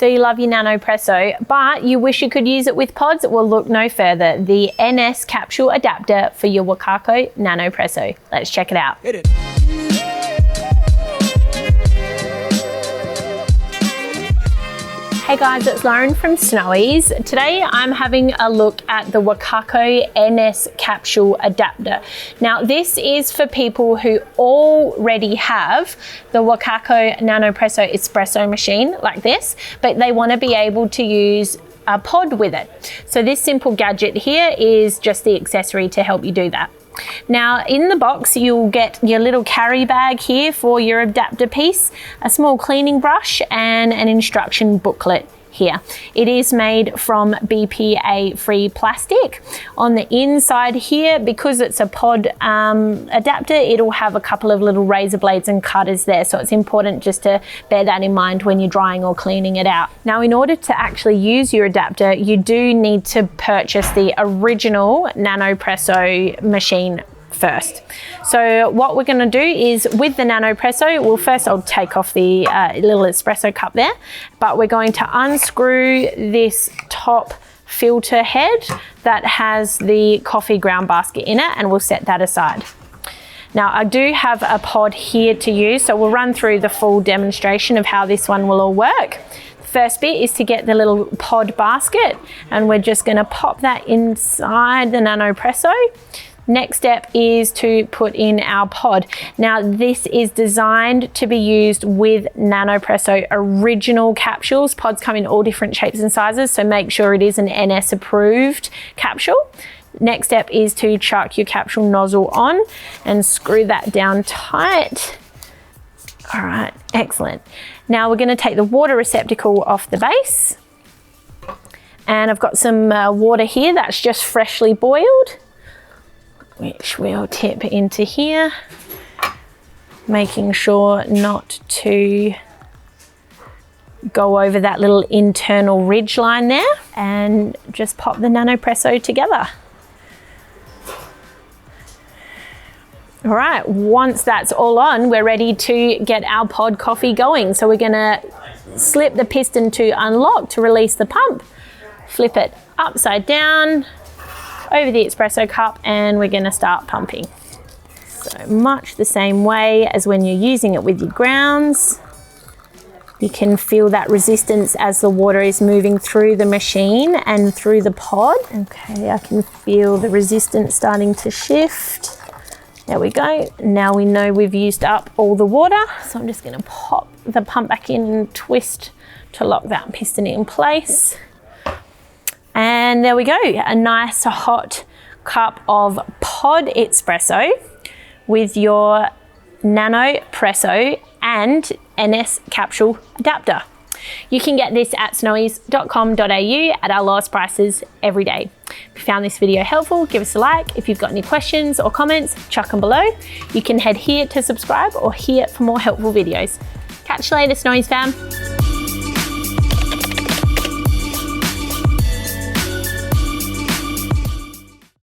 So you love your Nanopresso, but you wish you could use it with pods? Well, look no further. The NS Capsule Adapter for your Wacaco Nanopresso. Let's check it out. Hit it. Hey guys, it's Lauren from Snowy's. Today I'm having a look at the Wacaco NS Capsule Adapter. Now this is for people who already have the Wacaco Nanopresso espresso machine like this, but they want to be able to use a pod with it. So this simple gadget here is just the accessory to help you do that. Now in the box you'll get your little carry bag here for your adapter piece, a small cleaning brush and an instruction booklet here. It is made from BPA free plastic. On the inside here, because it's a pod adapter, it'll have a couple of little razor blades and cutters there, so it's important just to bear that in mind when you're drying or cleaning it out. Now in order to actually use your adapter, you do need to purchase the original Nanopresso machine first. So what we're going to do is with the Nanopresso, well first I'll take off the little espresso cup there, but we're going to unscrew this top filter head that has the coffee ground basket in it, and we'll set that aside. Now I do have a pod here to use, so we'll run through the full demonstration of how this one will all work. The first bit is to get the little pod basket, and we're just going to pop that inside the Nanopresso. Next step is to put in our pod. Now this is designed to be used with Nanopresso original capsules. Pods come in all different shapes and sizes, so make sure it is an NS approved capsule. Next step is to chuck your capsule nozzle on and screw that down tight. All right, excellent. Now we're going to take the water receptacle off the base, and I've got some water here that's just freshly boiled, which we'll tip into here, making sure not to go over that little internal ridge line there, and just pop the Nanopresso together. All right, once that's all on, we're ready to get our pod coffee going. So we're gonna slip the piston to unlock to release the pump, flip it upside down over the espresso cup, and we're going to start pumping. So much the same way as when you're using it with your grounds. You can feel that resistance as the water is moving through the machine and through the pod. Okay, I can feel the resistance starting to shift. There we go. Now we know we've used up all the water. So I'm just going to pop the pump back in and twist to lock that piston in place. And there we go, a nice hot cup of pod espresso with your Nanopresso and NS Capsule Adapter. You can get this at snowys.com.au at our lowest prices every day. If you found this video helpful, give us a like. If you've got any questions or comments, chuck them below. You can head here to subscribe or here for more helpful videos. Catch you later, Snowy's fam.